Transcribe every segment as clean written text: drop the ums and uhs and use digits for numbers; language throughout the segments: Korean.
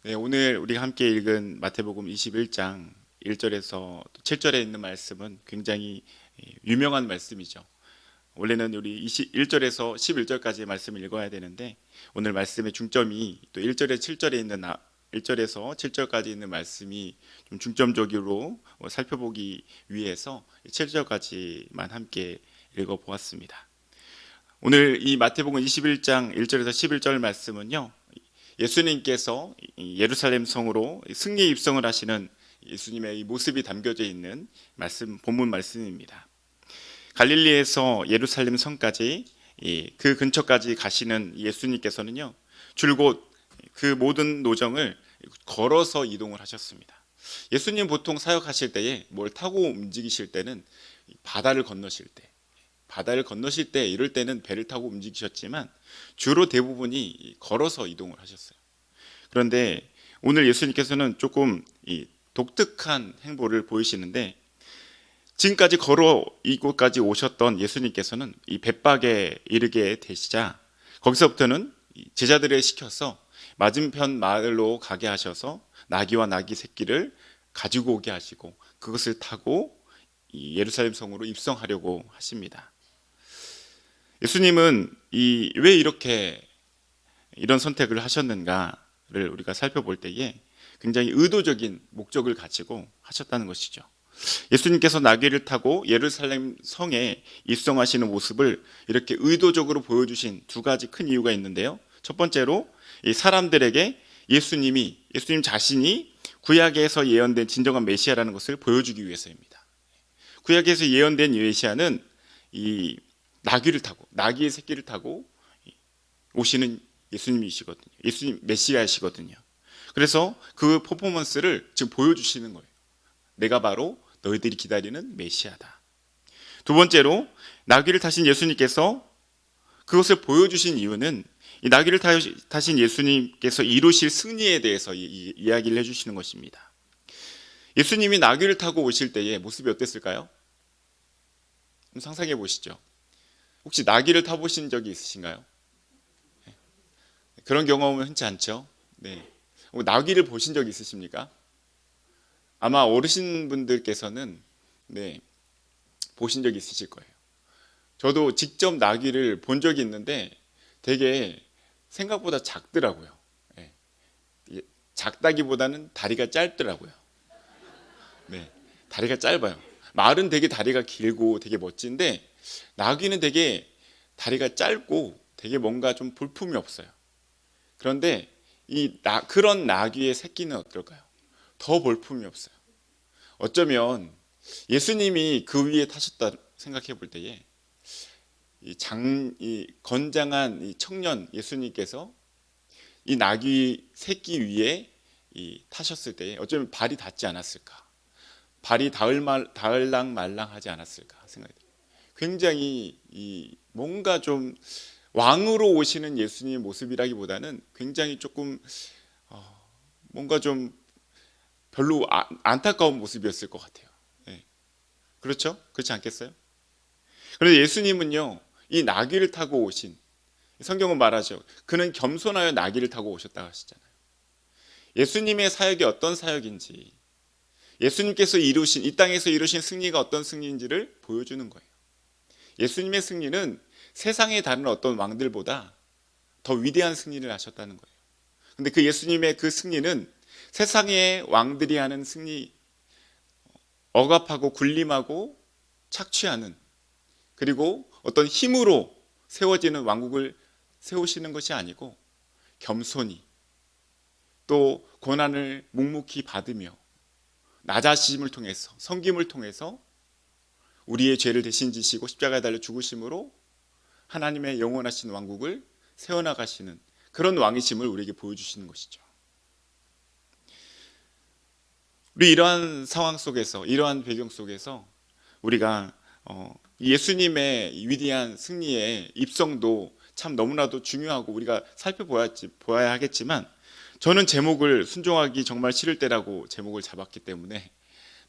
네, 오늘 우리가 함께 읽은 마태복음 21장 1절에서 7절에 있는 말씀은 굉장히 유명한 말씀이죠. 원래는 우리 21절에서 11절까지의 말씀을 읽어야 되는데 오늘 말씀의 중점이 또 1절에 7절에 있는 1절에서 7절까지 있는 말씀이 좀 중점적으로 살펴보기 위해서 7절까지만 함께 읽어보았습니다. 오늘 이 마태복음 21장 1절에서 11절 말씀은요, 예수님께서 예루살렘 성으로 승리 입성을 하시는 예수님의 이 모습이 담겨져 있는 말씀, 본문 말씀입니다. 갈릴리에서 예루살렘 성까지 그 근처까지 가시는 예수님께서는요, 줄곧 그 모든 노정을 걸어서 이동을 하셨습니다. 예수님 보통 사역하실 때에 뭘 타고 움직이실 때는 바다를 건너실 때 이럴 때는 배를 타고 움직이셨지만 주로 대부분이 걸어서 이동을 하셨어요. 그런데 오늘 예수님께서는 조금 독특한 행보를 보이시는데, 지금까지 걸어 이곳까지 오셨던 예수님께서는 이 벳박에 이르게 되시자 거기서부터는 제자들을 시켜서 맞은편 마을로 가게 하셔서 나귀와 나귀 새끼를 가지고 오게 하시고 그것을 타고 이 예루살렘 성으로 입성하려고 하십니다. 예수님은 왜 이렇게 이런 선택을 하셨는가를 우리가 살펴볼 때에 굉장히 의도적인 목적을 가지고 하셨다는 것이죠. 예수님께서 나귀를 타고 예루살렘 성에 입성하시는 모습을 이렇게 의도적으로 보여주신 두 가지 큰 이유가 있는데요. 첫 번째로 이 사람들에게 예수님 자신이 구약에서 예언된 진정한 메시아라는 것을 보여주기 위해서입니다. 구약에서 예언된 메시아는 이 나귀의 새끼를 타고 오시는 예수님이시거든요. 예수님 메시아이시거든요. 그래서 그 퍼포먼스를 지금 보여주시는 거예요. 내가 바로 너희들이 기다리는 메시아다. 두 번째로 나귀를 타신 예수님께서 그것을 보여주신 이유는 이 나귀를 타신 예수님께서 이루실 승리에 대해서 이야기를 해주시는 것입니다. 예수님이 나귀를 타고 오실 때의 모습이 어땠을까요? 상상해 보시죠. 혹시 나귀를 타보신 적이 있으신가요? 그런 경험은 흔치 않죠. 네. 나귀를 보신 적 있으십니까? 아마 어르신분들께서는 네, 보신 적이 있으실 거예요. 저도 직접 나귀를 본 적이 있는데 되게 생각보다 작더라고요. 네. 작다기보다는 다리가 짧더라고요. 네. 다리가 짧아요. 말은 되게 다리가 길고 되게 멋진데 나귀는 되게 다리가 짧고 되게 뭔가 좀 볼품이 없어요. 그런데 그런 나귀의 새끼는 어떨까요? 더 볼품이 없어요. 어쩌면 예수님이 그 위에 타셨다 생각해 볼 때에 이 건장한 이 청년 예수님께서 이 나귀 새끼 위에 타셨을 때에 어쩌면 발이 닿지 않았을까? 발이 닿을랑 말랑하지 않았을까 생각이 돼요. 굉장히 뭔가 좀 왕으로 오시는 예수님의 모습이라기보다는 굉장히 조금 뭔가 좀 별로 안타까운 모습이었을 것 같아요. 네. 그렇죠? 그렇지 않겠어요? 그런데 예수님은요, 이 나귀를 타고 오신, 성경은 말하죠. 그는 겸손하여 나귀를 타고 오셨다고 하시잖아요. 예수님의 사역이 어떤 사역인지, 예수님께서 이 땅에서 이루신 승리가 어떤 승리인지를 보여주는 거예요. 예수님의 승리는 세상의 다른 어떤 왕들보다 더 위대한 승리를 하셨다는 거예요. 근데 그 예수님의 그 승리는 세상의 왕들이 하는 승리, 억압하고 군림하고 착취하는, 그리고 어떤 힘으로 세워지는 왕국을 세우시는 것이 아니고 겸손히 또 고난을 묵묵히 받으며 낮아심을 통해서 섬김을 통해서 우리의 죄를 대신 지시고 십자가에 달려 죽으심으로 하나님의 영원하신 왕국을 세워나가시는 그런 왕이심을 우리에게 보여주시는 것이죠. 우리 이러한 상황 속에서, 이러한 배경 속에서 우리가 예수님의 위대한 승리의 입성도 참 너무나도 중요하고 우리가 보아야 하겠지만, 저는 제목을 순종하기 정말 싫을 때라고 제목을 잡았기 때문에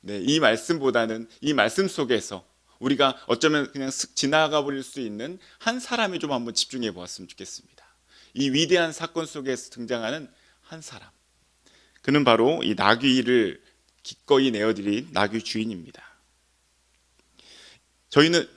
네, 이 말씀보다는 이 말씀 속에서 우리가 어쩌면 그냥 슥 지나가 버릴 수 있는 한 사람에 좀 한번 집중해 보았으면 좋겠습니다. 이 위대한 사건 속에서 등장하는 한 사람, 그는 바로 이 나귀를 기꺼이 내어드린 나귀 주인입니다.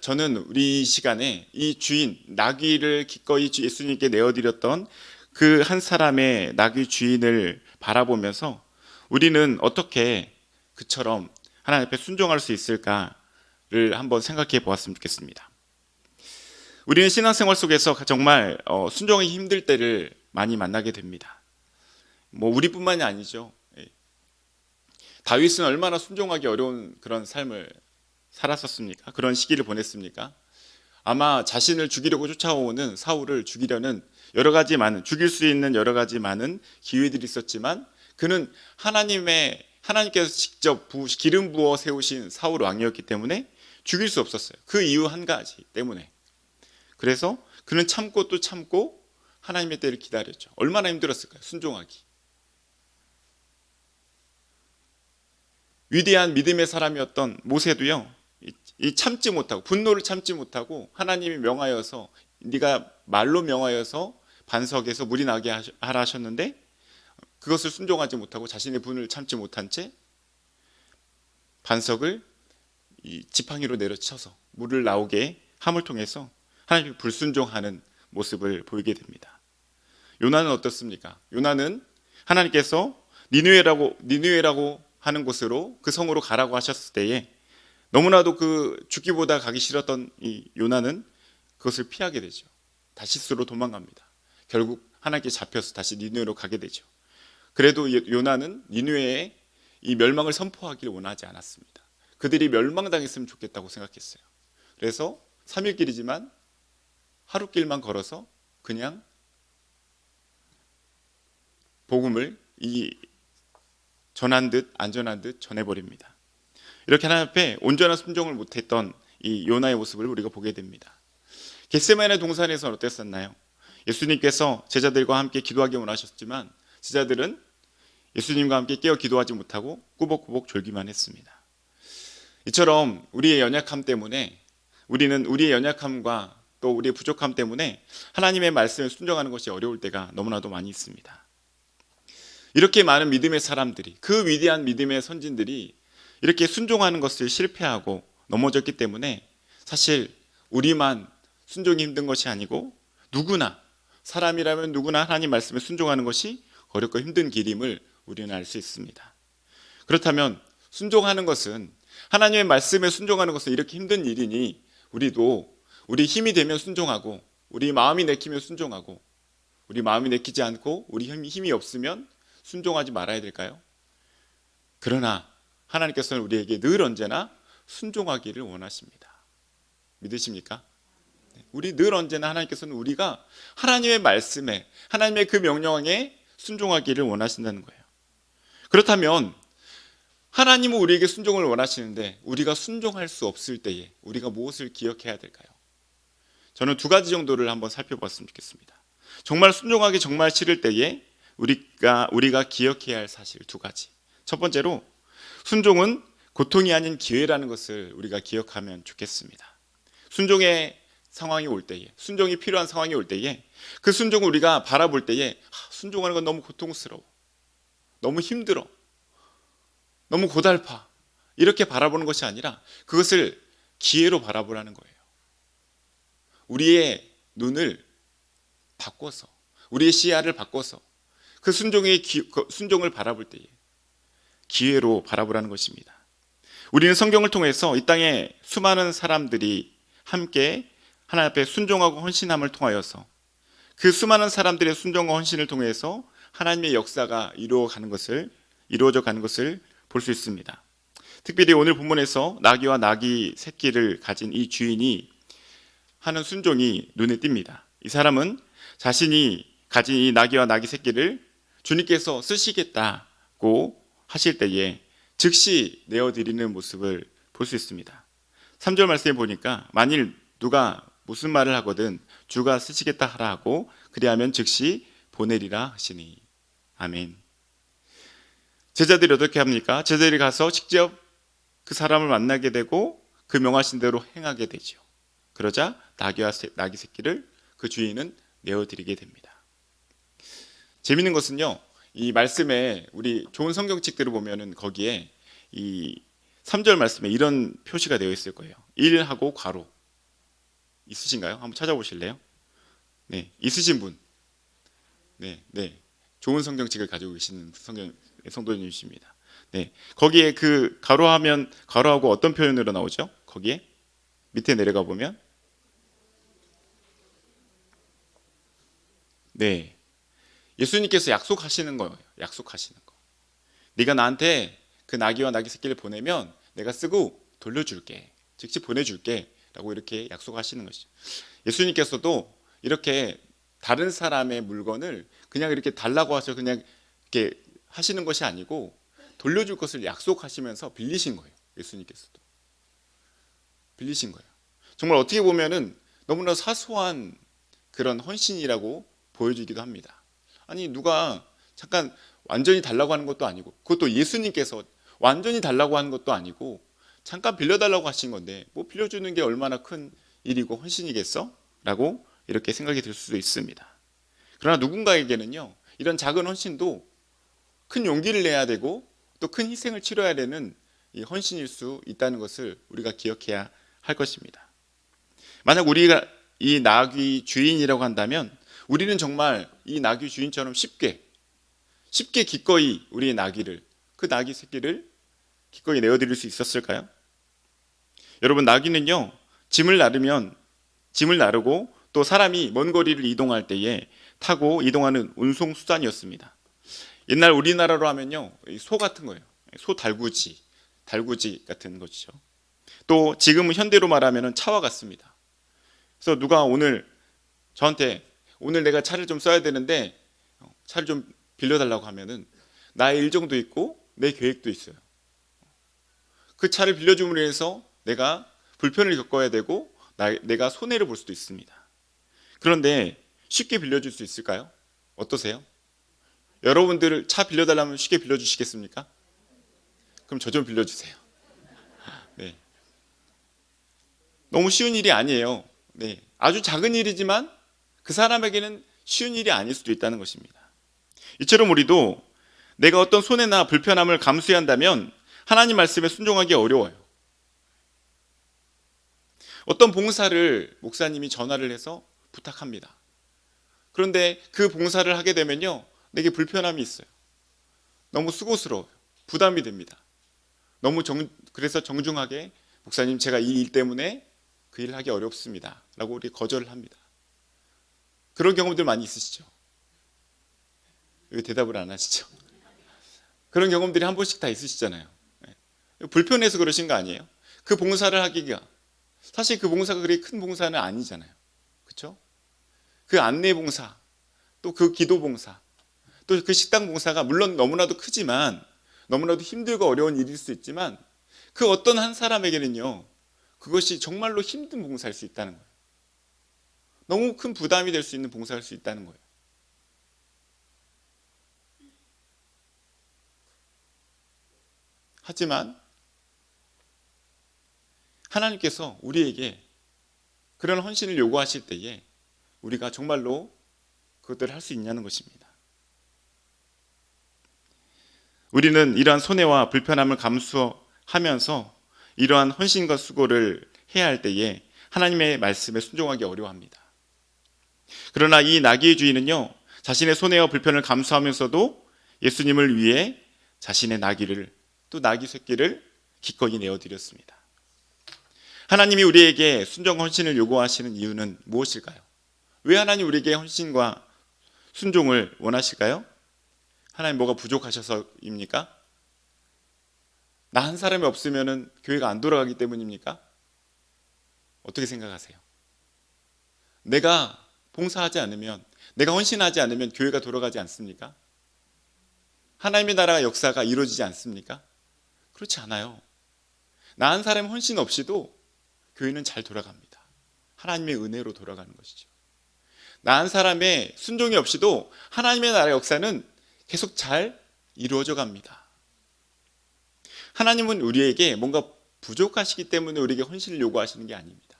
저는 우리 시간에 이 주인, 나귀를 기꺼이 예수님께 내어드렸던 그 한 사람의 나귀 주인을 바라보면서 우리는 어떻게 그처럼 하나님 앞에 순종할 수 있을까를 한번 생각해 보았으면 좋겠습니다. 우리는 신앙생활 속에서 정말 순종이 힘들 때를 많이 만나게 됩니다. 우리뿐만이 아니죠. 다윗은 얼마나 순종하기 어려운 그런 삶을 살았었습니까? 그런 시기를 보냈습니까? 아마 자신을 죽이려고 쫓아오는 사울을 죽이려는 죽일 수 있는 여러 가지 많은 기회들이 있었지만 그는 하나님께서 직접 기름 부어 세우신 사울 왕이었기 때문에 죽일 수 없었어요. 그 이유 한 가지 때문에. 그래서 그는 참고 또 참고 하나님의 때를 기다렸죠. 얼마나 힘들었을까요? 순종하기. 위대한 믿음의 사람이었던 모세도요. 참지 못하고 분노를 참지 못하고 하나님이 명하여서 네가 말로 명하여서 반석에서 물이 나게 하라 하셨는데 그것을 순종하지 못하고 자신의 분을 참지 못한 채 반석을 지팡이로 내려쳐서 물을 나오게 함을 통해서 하나님이 불순종하는 모습을 보이게 됩니다. 요나는 어떻습니까? 요나는 하나님께서 니느웨라고 하는 곳으로 그 성으로 가라고 하셨을 때에 너무나도 그 죽기보다 가기 싫었던 이 요나는 그것을 피하게 되죠. 다시스로 도망갑니다. 결국 하나님께 잡혀서 다시 니느웨로 가게 되죠. 그래도 요나는 니느웨의 이 멸망을 선포하기를 원하지 않았습니다. 그들이 멸망당했으면 좋겠다고 생각했어요. 그래서 3일 길이지만 하루 길만 걸어서 그냥 복음을 전한 듯 안전한 듯 전해버립니다. 이렇게 하나님 앞에 온전한 순종을 못했던 이 요나의 모습을 우리가 보게 됩니다. 겟세마네 동산에서는 어땠었나요? 예수님께서 제자들과 함께 기도하기 원하셨지만 제자들은 예수님과 함께 깨어 기도하지 못하고 꾸벅꾸벅 졸기만 했습니다. 이처럼 우리의 연약함 때문에 우리는 우리의 연약함과 또 우리의 부족함 때문에 하나님의 말씀에 순종하는 것이 어려울 때가 너무나도 많이 있습니다. 이렇게 많은 믿음의 사람들이, 그 위대한 믿음의 선진들이 이렇게 순종하는 것을 실패하고 넘어졌기 때문에 사실 우리만 순종이 힘든 것이 아니고 사람이라면 누구나 하나님 말씀에 순종하는 것이 어렵고 힘든 길임을 우리는 알 수 있습니다. 그렇다면 하나님의 말씀에 순종하는 것은 이렇게 힘든 일이니 우리도 우리 힘이 되면 순종하고 우리 마음이 내키면 순종하고 우리 마음이 내키지 않고 우리 힘이 없으면 순종하지 말아야 될까요? 그러나 하나님께서는 우리에게 늘 언제나 순종하기를 원하십니다. 믿으십니까? 우리 늘 언제나 하나님께서는 우리가 하나님의 말씀에 하나님의 그 명령에 순종하기를 원하신다는 거예요. 그렇다면 하나님은 우리에게 순종을 원하시는데 우리가 순종할 수 없을 때에 우리가 무엇을 기억해야 될까요? 저는 2가지 정도를 한번 살펴봤으면 좋겠습니다. 정말 순종하기 정말 싫을 때에 우리가 기억해야 할 사실 2가지. 첫 번째로 순종은 고통이 아닌 기회라는 것을 우리가 기억하면 좋겠습니다. 순종의 상황이 올 때에, 순종이 필요한 상황이 올 때에 그 순종을 우리가 바라볼 때에 순종하는 건 너무 고통스러워, 너무 힘들어, 너무 고달파 이렇게 바라보는 것이 아니라 그것을 기회로 바라보라는 거예요. 우리의 눈을 바꿔서, 우리의 시야를 바꿔서 그 순종을 바라볼 때에 기회로 바라보라는 것입니다. 우리는 성경을 통해서 이 땅에 수많은 사람들이 함께 하나님 앞에 순종하고 헌신함을 통하여서 그 수많은 사람들의 순종과 헌신을 통해서 하나님의 역사가 이루어져 가는 것을 볼 수 있습니다. 특별히 오늘 본문에서 나귀와 나귀 새끼를 가진 이 주인이 하는 순종이 눈에 띕니다. 이 사람은 자신이 가진 이 나귀와 나귀 새끼를 주님께서 쓰시겠다고 하실 때에 즉시 내어드리는 모습을 볼 수 있습니다. 3절 말씀에 보니까 만일 누가 무슨 말을 하거든 주가 쓰시겠다 하라 하고 그리하면 즉시 보내리라 하시니. 아멘. 제자들이 어떻게 합니까? 제자들이 가서 직접 그 사람을 만나게 되고 그 명하신 대로 행하게 되죠. 그러자 나귀와 나귀 새끼를 그 주인은 내어드리게 됩니다. 재밌는 것은요, 이 말씀에 우리 좋은 성경책들을 보면은 거기에 이 3절 말씀에 이런 표시가 되어 있을 거예요. 일하고 괄호 있으신가요? 한번 찾아보실래요? 네, 있으신 분. 네, 네. 좋은 성경책을 가지고 계시는 성도님이십니다. 네, 거기에 그 괄호하면 괄호하고 어떤 표현으로 나오죠? 거기에 밑에 내려가 보면 네, 예수님께서 약속하시는 거예요. 약속하시는 거. 네가 나한테 그 나귀와 나귀 새끼를 보내면 내가 쓰고 돌려줄게. 즉시 보내줄게. 라고 이렇게 약속하시는 것이죠. 예수님께서도 이렇게 다른 사람의 물건을 그냥 이렇게 달라고 하셔서 그냥 이렇게 하시는 것이 아니고 돌려줄 것을 약속하시면서 빌리신 거예요. 예수님께서도. 빌리신 거예요. 정말 어떻게 보면은 너무나 사소한 그런 헌신이라고 보여지기도 합니다. 아니 누가 잠깐 완전히 달라고 하는 것도 아니고 그것도 예수님께서 완전히 달라고 하는 것도 아니고 잠깐 빌려달라고 하신 건데 뭐 빌려주는 게 얼마나 큰 일이고 헌신이겠어? 라고 이렇게 생각이 들 수도 있습니다. 그러나 누군가에게는요 이런 작은 헌신도 큰 용기를 내야 되고 또 큰 희생을 치러야 되는 이 헌신일 수 있다는 것을 우리가 기억해야 할 것입니다. 만약 우리가 이 나귀 주인이라고 한다면 우리는 정말 이 나귀 주인처럼 쉽게 기꺼이 우리의 나귀를 그 나귀 새끼를 기꺼이 내어드릴 수 있었을까요? 여러분 나귀는요 짐을 나르고 또 사람이 먼 거리를 이동할 때에 타고 이동하는 운송 수단이었습니다. 옛날 우리나라로 하면요 소 같은 거예요. 소 달구지 같은 것이죠. 또 지금은 현대로 말하면 차와 같습니다. 그래서 누가 오늘 저한테 오늘 내가 차를 좀 써야 되는데 차를 좀 빌려달라고 하면은 나의 일정도 있고 내 계획도 있어요. 그 차를 빌려줌으로 해서 내가 불편을 겪어야 되고 내가 손해를 볼 수도 있습니다. 그런데 쉽게 빌려줄 수 있을까요? 어떠세요? 여러분들 차 빌려달라면 쉽게 빌려주시겠습니까? 그럼 저 좀 빌려주세요. 네. 너무 쉬운 일이 아니에요. 네. 아주 작은 일이지만 그 사람에게는 쉬운 일이 아닐 수도 있다는 것입니다. 이처럼 우리도 내가 어떤 손해나 불편함을 감수해야 한다면 하나님 말씀에 순종하기 어려워요. 어떤 봉사를 목사님이 전화를 해서 부탁합니다. 그런데 그 봉사를 하게 되면요 내게 불편함이 있어요. 너무 수고스러워요. 부담이 됩니다. 그래서 정중하게 목사님 제가 이 일 때문에 그 일을 하기 어렵습니다 라고 우리 거절을 합니다. 그런 경험들 많이 있으시죠? 왜 대답을 안 하시죠? 그런 경험들이 한 번씩 다 있으시잖아요. 불편해서 그러신 거 아니에요? 그 봉사를 하기가 사실 그 봉사가 그렇게 큰 봉사는 아니잖아요. 그렇죠? 그 안내 봉사, 또 그 기도 봉사, 또 그 식당 봉사가 물론 너무나도 크지만 너무나도 힘들고 어려운 일일 수 있지만 그 어떤 한 사람에게는요 그것이 정말로 힘든 봉사일 수 있다는 거예요. 너무 큰 부담이 될 수 있는 봉사일 수 있다는 거예요. 하지만 하나님께서 우리에게 그런 헌신을 요구하실 때에 우리가 정말로 그것들을 할 수 있냐는 것입니다. 우리는 이러한 손해와 불편함을 감수하면서 이러한 헌신과 수고를 해야 할 때에 하나님의 말씀에 순종하기 어려워합니다. 그러나 이 나귀의 주인은요 자신의 손해와 불편을 감수하면서도 예수님을 위해 자신의 나귀를 또 나귀 새끼를 기꺼이 내어드렸습니다. 하나님이 우리에게 순종 헌신을 요구하시는 이유는 무엇일까요? 왜 하나님 우리에게 헌신과 순종을 원하실까요? 하나님 뭐가 부족하셔서입니까? 나 한 사람이 없으면 교회가 안 돌아가기 때문입니까? 어떻게 생각하세요? 내가 봉사하지 않으면 내가 헌신하지 않으면 교회가 돌아가지 않습니까? 하나님의 나라 역사가 이루어지지 않습니까? 그렇지 않아요. 나 한 사람의 헌신 없이도 교회는 잘 돌아갑니다. 하나님의 은혜로 돌아가는 것이죠. 나 한 사람의 순종이 없이도 하나님의 나라 역사는 계속 잘 이루어져 갑니다. 하나님은 우리에게 뭔가 부족하시기 때문에 우리에게 헌신을 요구하시는 게 아닙니다.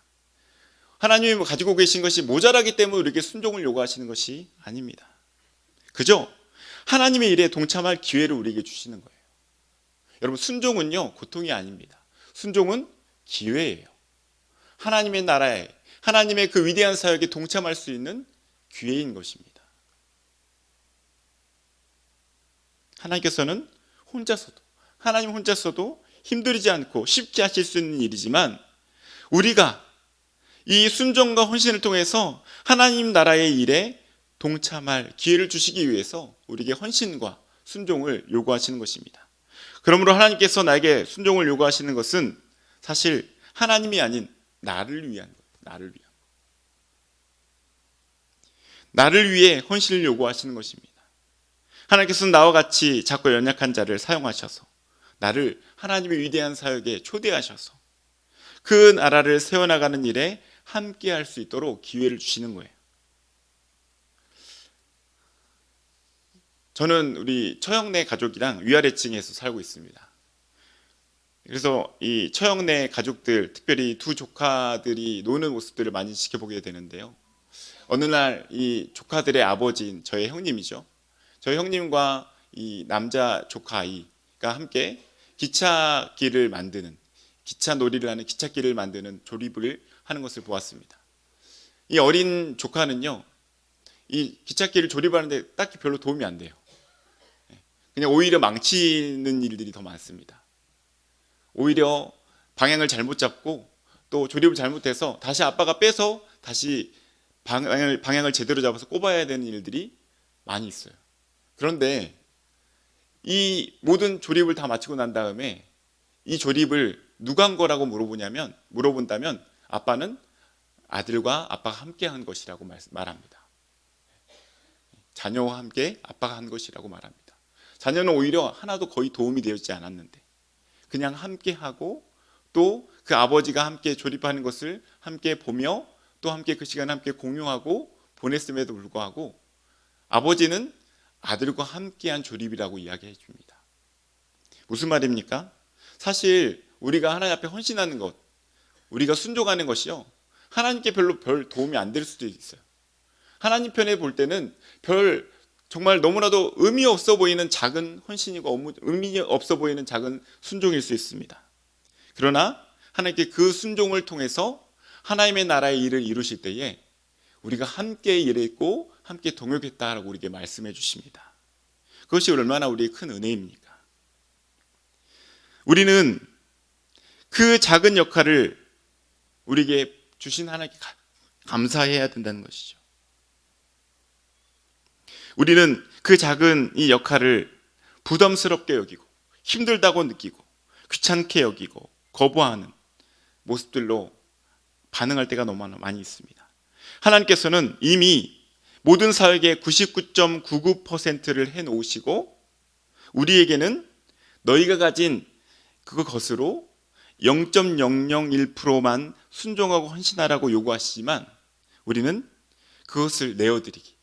하나님이 가지고 계신 것이 모자라기 때문에 우리에게 순종을 요구하시는 것이 아닙니다. 그죠? 하나님의 일에 동참할 기회를 우리에게 주시는 거예요. 여러분, 순종은요, 고통이 아닙니다. 순종은 기회예요. 하나님의 나라에, 하나님의 그 위대한 사역에 동참할 수 있는 기회인 것입니다. 하나님께서는 하나님 혼자서도 힘들지 않고 쉽게 하실 수 있는 일이지만, 우리가 이 순종과 헌신을 통해서 하나님 나라의 일에 동참할 기회를 주시기 위해서 우리에게 헌신과 순종을 요구하시는 것입니다. 그러므로 하나님께서 나에게 순종을 요구하시는 것은 사실 하나님이 아닌 나를 위한 거예요. 나를 위해 헌신을 요구하시는 것입니다. 하나님께서는 나와 같이 작고 연약한 자를 사용하셔서 나를 하나님의 위대한 사역에 초대하셔서 그 나라를 세워나가는 일에 함께 할 수 있도록 기회를 주시는 거예요. 저는 우리 처형네 가족이랑 위아래층에서 살고 있습니다. 그래서 이 처형네 가족들, 특별히 두 조카들이 노는 모습들을 많이 지켜보게 되는데요. 어느 날 이 조카들의 아버지인 저의 형님이죠. 저희 형님과 이 남자 조카 아이가 함께 기차길을 만드는, 기차 놀이를 하는 기찻길을 만드는 조립을 하는 것을 보았습니다. 이 어린 조카는요, 이 기찻길을 조립하는데 딱히 별로 도움이 안 돼요. 그냥 오히려 망치는 일들이 더 많습니다. 오히려 방향을 잘못 잡고 또 조립을 잘못해서 다시 아빠가 빼서 다시 방향을 제대로 잡아서 꼽아야 되는 일들이 많이 있어요. 그런데 이 모든 조립을 다 마치고 난 다음에 이 조립을 누가 한 거라고 물어본다면 아빠는 아들과 아빠가 함께 한 것이라고 말합니다. 자녀와 함께 아빠가 한 것이라고 말합니다. 자녀는 오히려 하나도 거의 도움이 되지 않았는데 그냥 함께 하고 또 그 아버지가 함께 조립하는 것을 함께 보며 또 함께 그 시간을 함께 공유하고 보냈음에도 불구하고 아버지는 아들과 함께한 조립이라고 이야기해 줍니다. 무슨 말입니까? 사실 우리가 하나님 앞에 헌신하는 것, 우리가 순종하는 것이요, 하나님께 별 도움이 안 될 수도 있어요. 하나님 편에 볼 때는 정말 너무나도 의미 없어 보이는 작은 헌신이고 의미 없어 보이는 작은 순종일 수 있습니다. 그러나 하나님께 그 순종을 통해서 하나님의 나라의 일을 이루실 때에 우리가 함께 일했고 함께 동역했다라고 우리에게 말씀해 주십니다. 그것이 얼마나 우리의 큰 은혜입니까? 우리는 그 작은 역할을 우리에게 주신 하나님께 감사해야 된다는 것이죠. 우리는 그 작은 이 역할을 부담스럽게 여기고 힘들다고 느끼고 귀찮게 여기고 거부하는 모습들로 반응할 때가 너무 많이 있습니다. 하나님께서는 이미 모든 사역의 99.99%를 해놓으시고 우리에게는 너희가 가진 그것으로 0.001%만 순종하고 헌신하라고 요구하시지만 우리는 그것을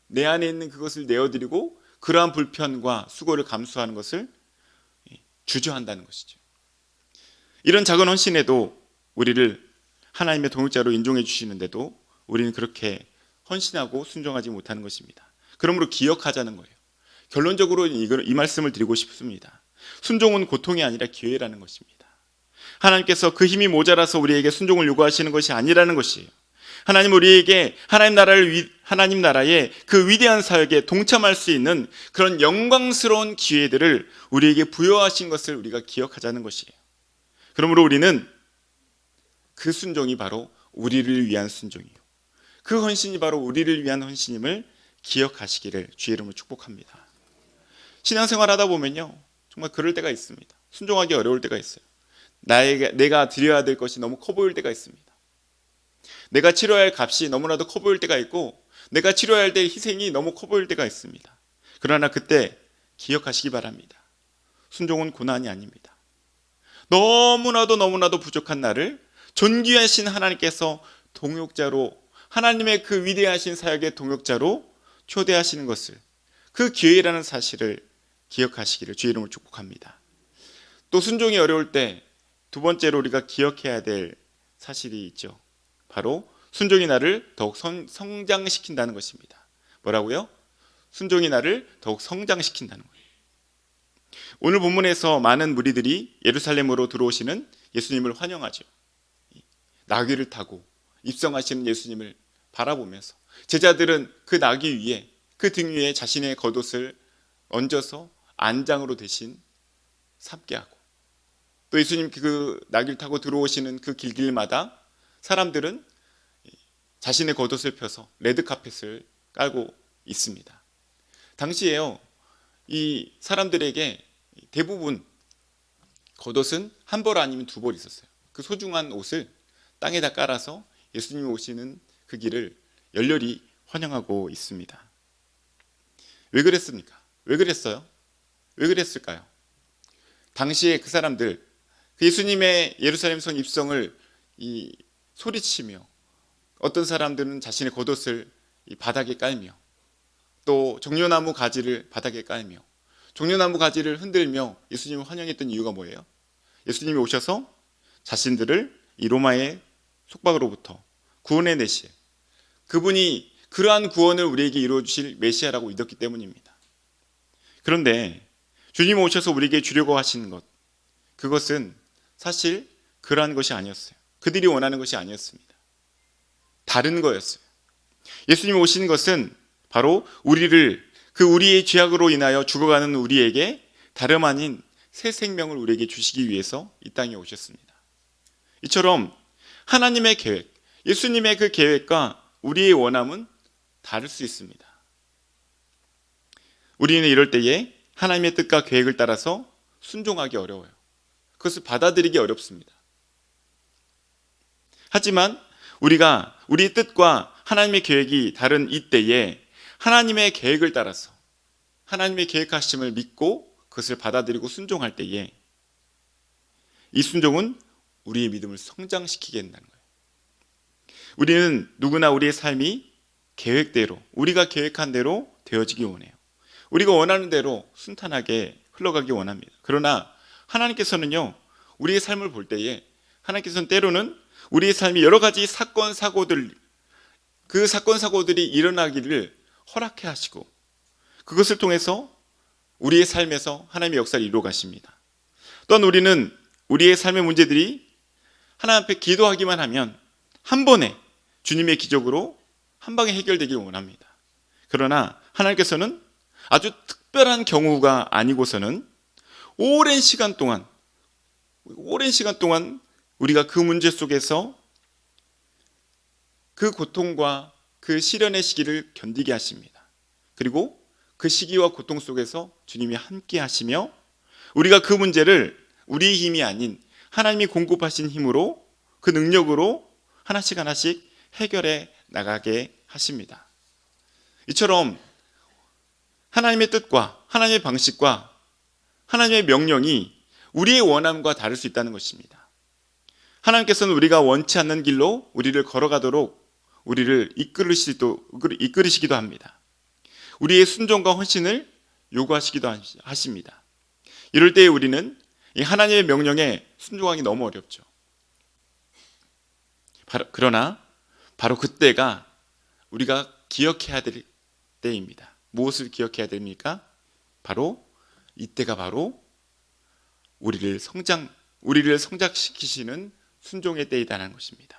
내 안에 있는 그것을 내어드리고 그러한 불편과 수고를 감수하는 것을 주저한다는 것이죠. 이런 작은 헌신에도 우리를 하나님의 동역자로 인정해 주시는데도 우리는 그렇게 헌신하고 순종하지 못하는 것입니다. 그러므로 기억하자는 거예요. 결론적으로 이 말씀을 드리고 싶습니다. 순종은 고통이 아니라 기회라는 것입니다. 하나님께서 그 힘이 모자라서 우리에게 순종을 요구하시는 것이 아니라는 것이에요. 하나님 우리에게 하나님 나라의 그 위대한 사역에 동참할 수 있는 그런 영광스러운 기회들을 우리에게 부여하신 것을 우리가 기억하자는 것이에요. 그러므로 우리는 그 순종이 바로 우리를 위한 순종이요, 그 헌신이 바로 우리를 위한 헌신임을 기억하시기를 주의 이름으로 축복합니다. 신앙생활 하다 보면요, 정말 그럴 때가 있습니다. 순종하기 어려울 때가 있어요. 내가 드려야 될 것이 너무 커 보일 때가 있습니다. 내가 치러야 할 값이 너무나도 커 보일 때가 있고 내가 치러야 할 때 희생이 너무 커 보일 때가 있습니다. 그러나 그때 기억하시기 바랍니다. 순종은 고난이 아닙니다. 너무나도 부족한 나를 존귀하신 하나님께서 동역자로, 하나님의 그 위대하신 사역의 동역자로 초대하시는 것을, 그 기회라는 사실을 기억하시기를 주의 이름으로 축복합니다. 또 순종이 어려울 때 두 번째로 우리가 기억해야 될 사실이 있죠. 바로 순종이 나를 더욱 성장시킨다는 것입니다. 뭐라고요? 순종이 나를 더욱 성장시킨다는 거예요. 오늘 본문에서 많은 무리들이 예루살렘으로 들어오시는 예수님을 환영하죠. 나귀를 타고 입성하시는 예수님을 바라보면서 제자들은 그 나귀 위에, 그 등 위에 자신의 겉옷을 얹어서 안장으로 대신 삼게 하고, 또 예수님 그 나귀를 타고 들어오시는 그 길길마다 사람들은 자신의 겉옷을 펴서 레드카펫을 깔고 있습니다. 당시에요, 이 사람들에게 대부분 겉옷은 한 벌 아니면 두 벌 있었어요. 그 소중한 옷을 땅에다 깔아서 예수님이 오시는 그 길을 열렬히 환영하고 있습니다. 왜 그랬습니까? 왜 그랬어요? 왜 그랬을까요? 당시에 그 사람들, 그 예수님의 예루살렘 성 입성을 소리치며, 어떤 사람들은 자신의 겉옷을 이 바닥에 깔며, 또 종려나무 가지를 바닥에 깔며, 종려나무 가지를 흔들며 예수님을 환영했던 이유가 뭐예요? 예수님이 오셔서 자신들을 이 로마의 속박으로부터 구원해 내실, 그분이 그러한 구원을 우리에게 이루어 주실 메시아라고 믿었기 때문입니다. 그런데 주님 오셔서 우리에게 주려고 하시는 것, 그것은 사실 그러한 것이 아니었어요. 그들이 원하는 것이 아니었습니다. 다른 거였어요. 예수님이 오신 것은 바로 우리의 죄악으로 인하여 죽어가는 우리에게 다름 아닌 새 생명을 우리에게 주시기 위해서 이 땅에 오셨습니다. 이처럼 하나님의 계획, 예수님의 그 계획과 우리의 원함은 다를 수 있습니다. 우리는 이럴 때에 하나님의 뜻과 계획을 따라서 순종하기 어려워요. 그것을 받아들이기 어렵습니다. 하지만 우리가 우리의 뜻과 하나님의 계획이 다른 이때에 하나님의 계획을 따라서 하나님의 계획하심을 믿고 그것을 받아들이고 순종할 때에 이 순종은 우리의 믿음을 성장시키게 된다는 거예요. 우리는 누구나 우리의 삶이 계획대로, 우리가 계획한 대로 되어지기 원해요. 우리가 원하는 대로 순탄하게 흘러가기 원합니다. 그러나 하나님께서는요, 우리의 삶을 볼 때에 하나님께서는 때로는 우리의 삶이 여러 가지 사건, 사고들이 일어나기를 허락해 하시고, 그것을 통해서 우리의 삶에서 하나님의 역사를 이루어 가십니다. 또한 우리는 우리의 삶의 문제들이 하나님 앞에 기도하기만 하면 한 번에 주님의 기적으로 한 방에 해결되길 원합니다. 그러나 하나님께서는 아주 특별한 경우가 아니고서는 오랜 시간 동안 우리가 그 문제 속에서 그 고통과 그 시련의 시기를 견디게 하십니다. 그리고 그 시기와 고통 속에서 주님이 함께 하시며 우리가 그 문제를 우리의 힘이 아닌 하나님이 공급하신 힘으로, 그 능력으로 하나씩 해결해 나가게 하십니다. 이처럼 하나님의 뜻과 하나님의 방식과 하나님의 명령이 우리의 원함과 다를 수 있다는 것입니다. 하나님께서는 우리가 원치 않는 길로 우리를 걸어가도록 우리를 이끌으시기도 합니다. 우리의 순종과 헌신을 요구하시기도 하십니다. 이럴 때에 우리는 이 하나님의 명령에 순종하기 너무 어렵죠. 그러나 바로 그때가 우리가 기억해야 될 때입니다. 무엇을 기억해야 됩니까? 바로 이때가 바로 우리를 성장시키시는 순종의 때이다라는 것입니다.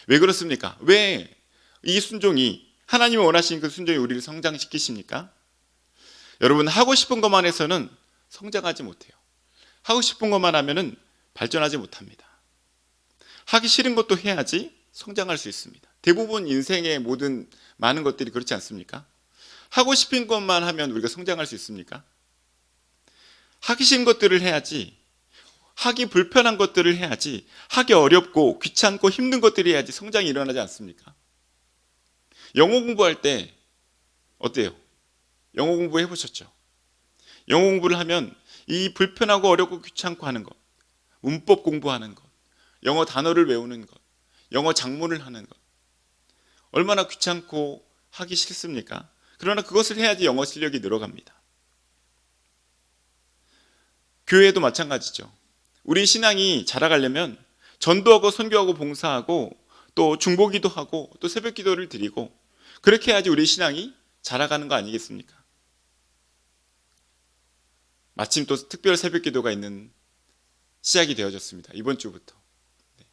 왜 그렇습니까? 왜 이 순종이, 하나님이 원하시는 그 순종이 우리를 성장시키십니까? 여러분, 하고 싶은 것만 해서는 성장하지 못해요. 하고 싶은 것만 하면은 발전하지 못합니다. 하기 싫은 것도 해야지 성장할 수 있습니다. 대부분 인생의 많은 것들이 그렇지 않습니까? 하고 싶은 것만 하면 우리가 성장할 수 있습니까? 하기 싫은 것들을 해야지, 하기 불편한 것들을 해야지, 하기 어렵고 귀찮고 힘든 것들을 해야지 성장이 일어나지 않습니까? 영어 공부할 때 어때요? 영어 공부 해보셨죠? 영어 공부를 하면 이 불편하고 어렵고 귀찮고 하는 것, 문법 공부하는 것, 영어 단어를 외우는 것, 영어 작문을 하는 것, 얼마나 귀찮고 하기 싫습니까? 그러나 그것을 해야지 영어 실력이 늘어갑니다. 교회도 마찬가지죠. 우리 신앙이 자라가려면 전도하고 선교하고 봉사하고 또 중보기도 하고 또 새벽기도를 드리고, 그렇게 해야지 우리 신앙이 자라가는 거 아니겠습니까? 마침 또 특별 새벽 기도가 있는 시작이 되어졌습니다. 이번 주부터. 네.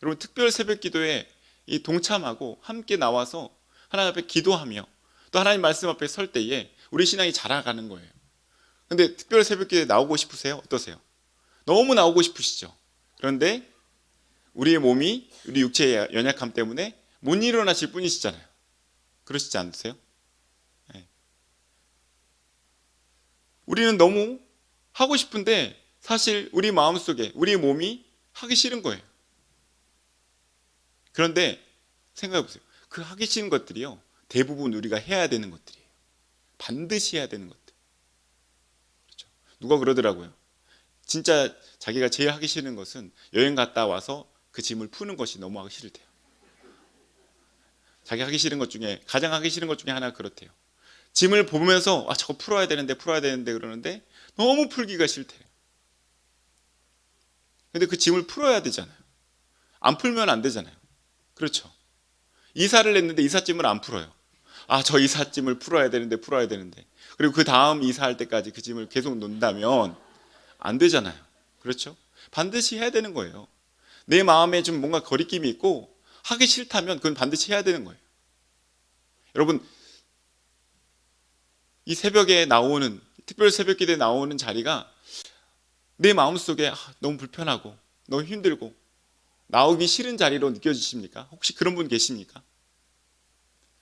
여러분 특별 새벽 기도에 이 동참하고 함께 나와서 하나님 앞에 기도하며 또 하나님 말씀 앞에 설 때에 우리 신앙이 자라가는 거예요. 근데 특별 새벽 기도에 나오고 싶으세요? 어떠세요? 너무 나오고 싶으시죠? 그런데 우리의 몸이 우리 육체의 연약함 때문에 못 일어나실 뿐이시잖아요. 그러시지 않으세요? 네. 우리는 너무 하고 싶은데 사실 우리 마음속에 우리 몸이 하기 싫은 거예요. 그런데 생각해 보세요. 그 하기 싫은 것들이요, 대부분 우리가 해야 되는 것들이에요. 반드시 해야 되는 것들. 그렇죠? 누가 그러더라고요. 진짜 자기가 제일 하기 싫은 것은 여행 갔다 와서 그 짐을 푸는 것이 너무 하기 싫대요. 자기 하기 싫은 것 중에 가장 하기 싫은 것 중에 하나가 그렇대요. 짐을 보면서 저거 풀어야 되는데 그러는데 너무 풀기가 싫대요. 근데 그 짐을 풀어야 되잖아요. 안 풀면 안 되잖아요. 그렇죠? 이사를 했는데 이삿짐을 안 풀어요. 저 이삿짐을 풀어야 되는데. 그리고 그 다음 이사할 때까지 그 짐을 계속 놓는다면 안 되잖아요. 그렇죠? 반드시 해야 되는 거예요. 내 마음에 좀 뭔가 거리낌이 있고 하기 싫다면 그건 반드시 해야 되는 거예요. 여러분, 이 새벽에 나오는 특별 새벽 기도에 나오는 자리가 내 마음속에 너무 불편하고 너무 힘들고 나오기 싫은 자리로 느껴지십니까? 혹시 그런 분 계십니까?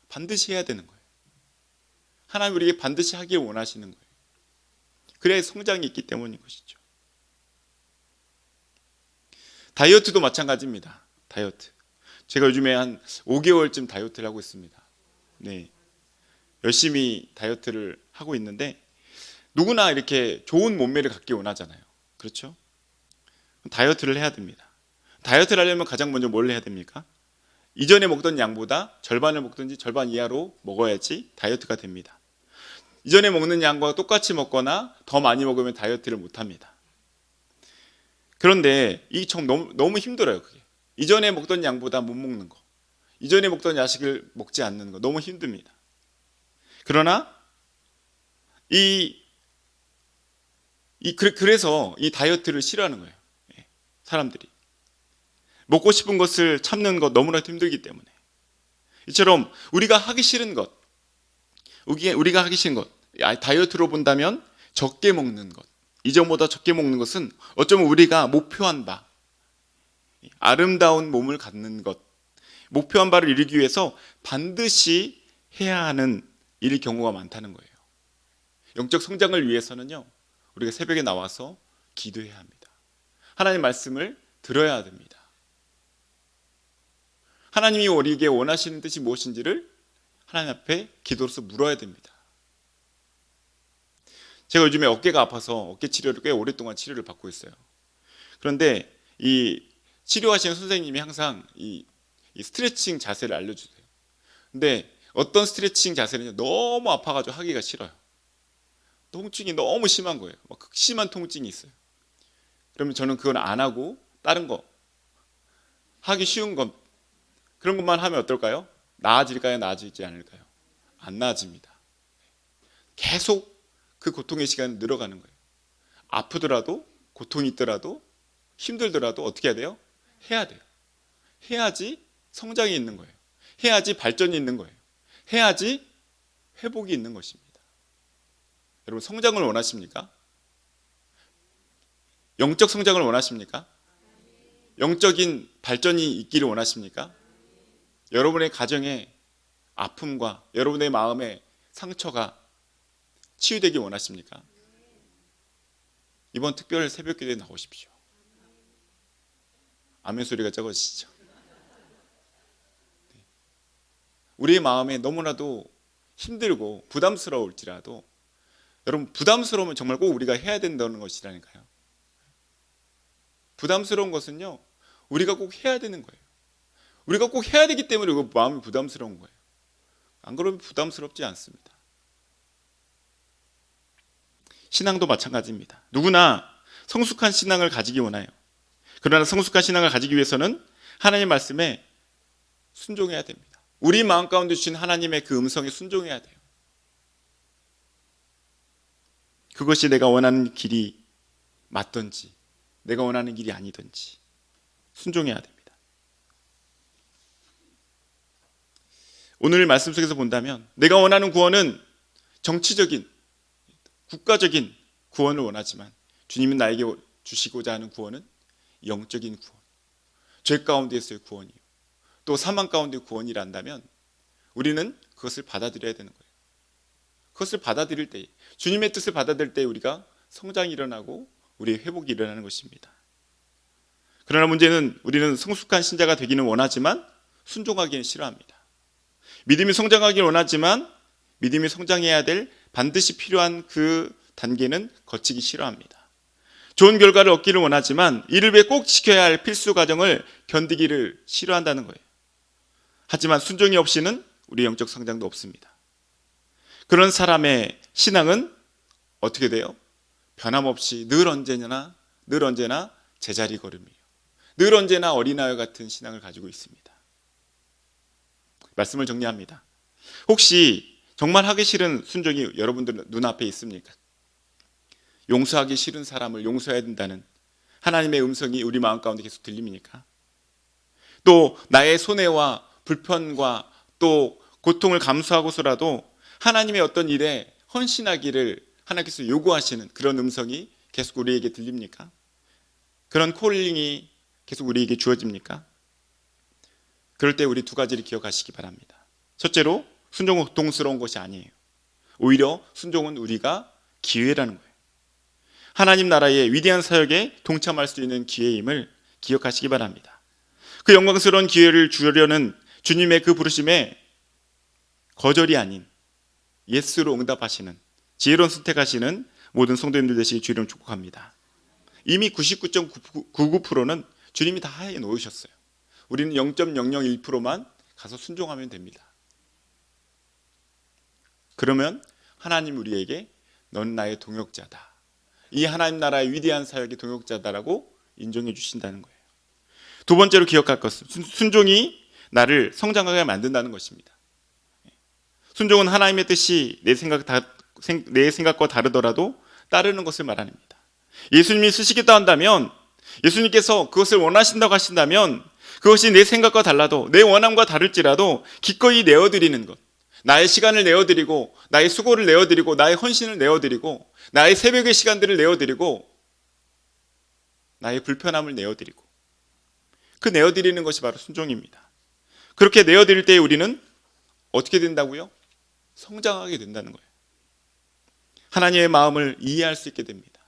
반드시 해야 되는 거예요. 하나님 우리에게 반드시 하길 원하시는 거예요. 그래야 성장이 있기 때문인 것이죠. 다이어트도 마찬가지입니다. 다이어트. 제가 요즘에 한 5개월쯤 다이어트를 하고 있습니다. 네. 열심히 다이어트를 하고 있는데 누구나 이렇게 좋은 몸매를 갖기 원하잖아요. 그렇죠? 다이어트를 해야 됩니다. 다이어트를 하려면 가장 먼저 뭘 해야 됩니까? 이전에 먹던 양보다 절반을 먹든지 절반 이하로 먹어야지 다이어트가 됩니다. 이전에 먹는 양과 똑같이 먹거나 더 많이 먹으면 다이어트를 못합니다. 그런데 이 참 너무 힘들어요. 그게. 이전에 먹던 양보다 못 먹는 거, 이전에 먹던 야식을 먹지 않는 거 너무 힘듭니다. 그러나 그래서 이 다이어트를 싫어하는 거예요. 사람들이 먹고 싶은 것을 참는 것 너무나 힘들기 때문에. 이처럼 우리가 하기 싫은 것, 다이어트로 본다면 적게 먹는 것, 이전보다 적게 먹는 것은 어쩌면 우리가 목표한 바, 아름다운 몸을 갖는 것, 목표한 바를 이루기 위해서 반드시 해야 하는 일일 경우가 많다는 거예요. 영적 성장을 위해서는요, 우리가 새벽에 나와서 기도해야 합니다. 하나님 말씀을 들어야 됩니다. 하나님이 우리에게 원하시는 뜻이 무엇인지를 하나님 앞에 기도로서 물어야 됩니다. 제가 요즘에 어깨가 아파서 어깨 치료를 꽤 오랫동안 치료를 받고 있어요. 그런데 이 치료하시는 선생님이 항상 이 스트레칭 자세를 알려주세요. 근데 어떤 스트레칭 자세는 너무 아파가지고 하기가 싫어요. 통증이 너무 심한 거예요. 막 극심한 통증이 있어요. 그러면 저는 그건 안 하고 다른 거, 하기 쉬운 것, 그런 것만 하면 어떨까요? 나아질까요? 나아지지 않을까요? 안 나아집니다. 계속 그 고통의 시간이 늘어가는 거예요. 아프더라도, 고통이 있더라도, 힘들더라도 어떻게 해야 돼요? 해야 돼요. 해야지 성장이 있는 거예요. 해야지 발전이 있는 거예요. 해야지 회복이 있는 것입니다. 여러분, 성장을 원하십니까? 영적 성장을 원하십니까? 영적인 발전이 있기를 원하십니까? 여러분의 가정의 아픔과 여러분의 마음의 상처가 치유되기 원하십니까? 이번 특별 새벽 기도에 나오십시오. 아멘 소리가 적어지시죠? 우리의 마음에 너무나도 힘들고 부담스러울지라도 여러분, 부담스러우면 정말 꼭 우리가 해야 된다는 것이라니까요. 부담스러운 것은요, 우리가 꼭 해야 되는 거예요. 우리가 꼭 해야 되기 때문에 마음이 부담스러운 거예요. 안 그러면 부담스럽지 않습니다. 신앙도 마찬가지입니다. 누구나 성숙한 신앙을 가지기 원해요. 그러나 성숙한 신앙을 가지기 위해서는 하나님의 말씀에 순종해야 됩니다. 우리 마음 가운데 주신 하나님의 그 음성에 순종해야 돼요. 그것이 내가 원하는 길이 맞든지 내가 원하는 길이 아니든지 순종해야 됩니다. 오늘 말씀 속에서 본다면 내가 원하는 구원은 정치적인 국가적인 구원을 원하지만 주님은 나에게 주시고자 하는 구원은 영적인 구원, 죄 가운데에서의 구원이요, 또 사망 가운데의 구원이라 한다면 우리는 그것을 받아들여야 되는 거예요. 그것을 받아들일 때, 주님의 뜻을 받아들일 때 우리가 성장이 일어나고 우리의 회복이 일어나는 것입니다. 그러나 문제는 우리는 성숙한 신자가 되기는 원하지만 순종하기는 싫어합니다. 믿음이 성장하기를 원하지만 믿음이 성장해야 될 반드시 필요한 그 단계는 거치기 싫어합니다. 좋은 결과를 얻기를 원하지만 이를 위해 꼭 지켜야 할 필수 과정을 견디기를 싫어한다는 거예요. 하지만 순종이 없이는 우리 영적 성장도 없습니다. 그런 사람의 신앙은 어떻게 돼요? 변함없이 늘 언제나 제자리 걸음이에요. 늘 언제나 어린아이와 같은 신앙을 가지고 있습니다. 말씀을 정리합니다. 혹시 정말 하기 싫은 순종이 여러분들 눈앞에 있습니까? 용서하기 싫은 사람을 용서해야 된다는 하나님의 음성이 우리 마음 가운데 계속 들립니까? 또 나의 손해와 불편과 또 고통을 감수하고서라도 하나님의 어떤 일에 헌신하기를 하나님께서 요구하시는 그런 음성이 계속 우리에게 들립니까? 그런 콜링이 계속 우리에게 주어집니까? 그럴 때 우리 두 가지를 기억하시기 바랍니다. 첫째로 순종은 고통스러운 것이 아니에요. 오히려 순종은 우리가 기회라는 거예요. 하나님 나라의 위대한 사역에 동참할 수 있는 기회임을 기억하시기 바랍니다. 그 영광스러운 기회를 주려는 주님의 그 부르심에 거절이 아닌 예스로 응답하시는 지혜로운 선택하시는 모든 성도님들 되시기 주의를 축복합니다. 이미 99.99%는 주님이 다 해놓으셨어요. 우리는 0.001%만 가서 순종하면 됩니다. 그러면 하나님 우리에게 넌 나의 동역자다, 이 하나님 나라의 위대한 사역의 동역자다라고 인정해 주신다는 거예요. 두 번째로 기억할 것은 순종이 나를 성장하게 만든다는 것입니다. 순종은 하나님의 뜻이 내 생각과 다르더라도 따르는 것을 말합니다. 예수님이 쓰시겠다 한다면, 예수님께서 그것을 원하신다고 하신다면 그것이 내 생각과 달라도 내 원함과 다를지라도 기꺼이 내어드리는 것, 나의 시간을 내어드리고 나의 수고를 내어드리고 나의 헌신을 내어드리고 나의 새벽의 시간들을 내어드리고 나의 불편함을 내어드리고 그 내어드리는 것이 바로 순종입니다. 그렇게 내어드릴 때 우리는 어떻게 된다고요? 성장하게 된다는 거예요. 하나님의 마음을 이해할 수 있게 됩니다.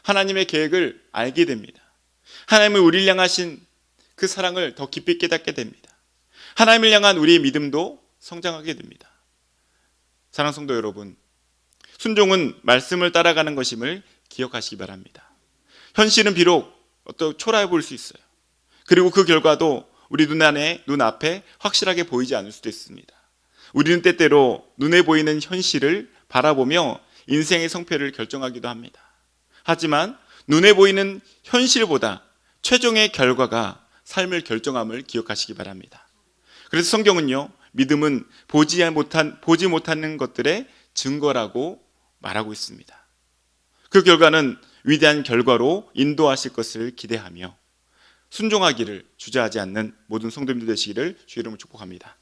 하나님의 계획을 알게 됩니다. 하나님을 우리를 향하신 그 사랑을 더 깊이 깨닫게 됩니다. 하나님을 향한 우리의 믿음도 성장하게 됩니다. 사랑하는 성도 여러분, 순종은 말씀을 따라가는 것임을 기억하시기 바랍니다. 현실은 비록 어떤 초라해 보일 수 있어요. 그리고 그 결과도 우리 눈앞에 확실하게 보이지 않을 수도 있습니다. 우리는 때때로 눈에 보이는 현실을 바라보며 인생의 성패를 결정하기도 합니다. 하지만 눈에 보이는 현실보다 최종의 결과가 삶을 결정함을 기억하시기 바랍니다. 그래서 성경은요, 믿음은 보지 못하는 것들의 증거라고 말하고 있습니다. 그 결과는 위대한 결과로 인도하실 것을 기대하며 순종하기를 주저하지 않는 모든 성도님들 되시기를 주의 이름으로 축복합니다.